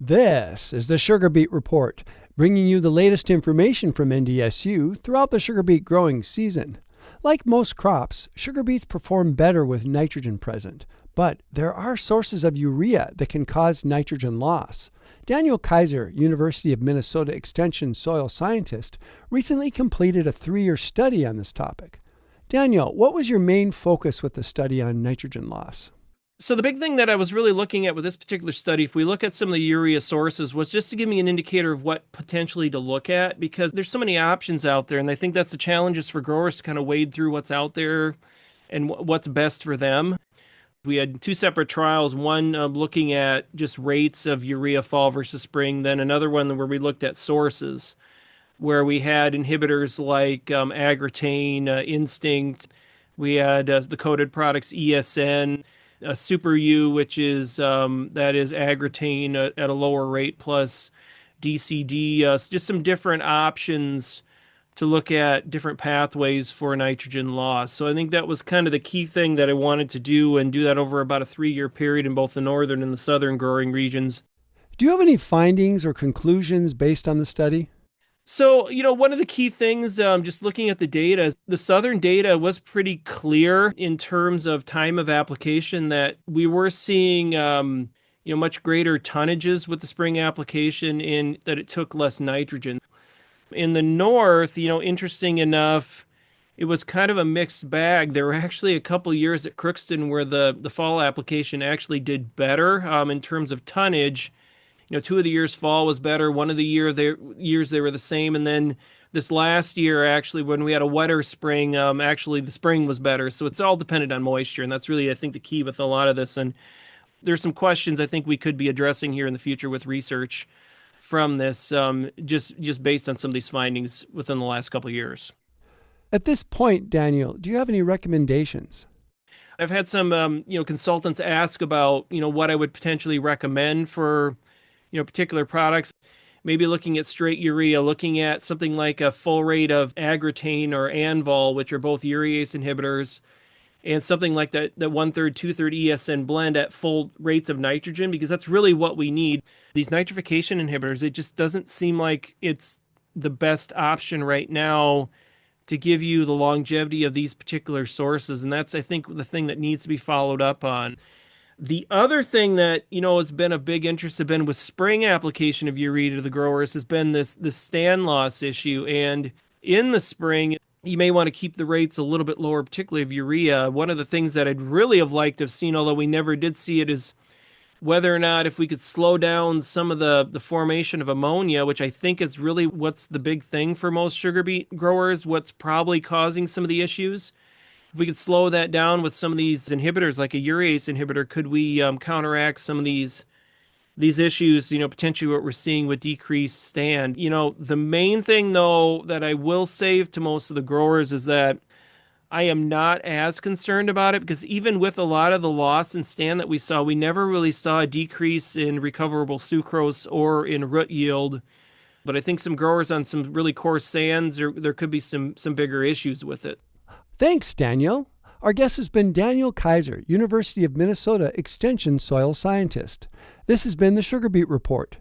This is the Sugarbeet Report, bringing you the latest information from NDSU throughout the sugar beet growing season. Like most crops, sugar beets perform better with nitrogen present, but there are sources of urea that can cause nitrogen loss. Daniel Kaiser, University of Minnesota Extension soil scientist, recently completed a 3-year study on this topic. Daniel, what was your main focus with the study on nitrogen loss? So the big thing that I was really looking at with this particular study, if we look at some of the urea sources, was just to give me an indicator of what potentially to look at, because there's so many options out there. And I think that's the challenges for growers to kind of wade through what's out there and what's best for them. We had 2 separate trials, one looking at just rates of urea fall versus spring, then another one where we looked at sources, where we had inhibitors like AgriTain, Instinct. We had the coated products ESN, SuperU, which is that is AgriTain at a lower rate, plus DCD. Just some different options to look at different pathways for nitrogen loss. So I think that was kind of the key thing that I wanted to do, and do that over about a 3-year period in both the northern and the southern growing regions. Do you have any findings or conclusions based on the study? So, one of the key things, just looking at the data, the southern data was pretty clear in terms of time of application, that we were seeing, much greater tonnages with the spring application, in that it took less nitrogen. In the north, interesting enough, it was kind of a mixed bag. There were actually a couple years at Crookston where the fall application actually did better in terms of tonnage. 2 of the years fall was better. One of the years they were the same. And then this last year, actually, when we had a wetter spring, actually the spring was better. So it's all dependent on moisture. And that's really, I think, the key with a lot of this. And there's some questions I think we could be addressing here in the future with research from this, just based on some of these findings within the last couple of years. At this point, Daniel, do you have any recommendations? I've had some, consultants ask about, what I would potentially recommend for particular products, maybe looking at straight urea, looking at something like a full rate of AgriTain or Anvol, which are both urease inhibitors, and something like that 1/3, 2/3 ESN blend at full rates of nitrogen, because that's really what we need. These nitrification inhibitors, it just doesn't seem like it's the best option right now to give you the longevity of these particular sources. And that's, I think, the thing that needs to be followed up on. The other thing that, has been of big interest with spring application of urea to the growers has been this stand loss issue. And in the spring, you may want to keep the rates a little bit lower, particularly of urea. One of the things that I'd really have liked to have seen, although we never did see it, is whether or not if we could slow down some of the formation of ammonia, which I think is really what's the big thing for most sugar beet growers, what's probably causing some of the issues. If we could slow that down with some of these inhibitors, like a urease inhibitor, could we counteract some of these issues, potentially what we're seeing with decreased stand? The main thing, though, that I will say to most of the growers is that I am not as concerned about it, because even with a lot of the loss in stand that we saw, we never really saw a decrease in recoverable sucrose or in root yield. But I think some growers on some really coarse sands, there could be some bigger issues with it. Thanks, Daniel. Our guest has been Daniel Kaiser, University of Minnesota Extension soil scientist. This has been the Sugarbeet Report.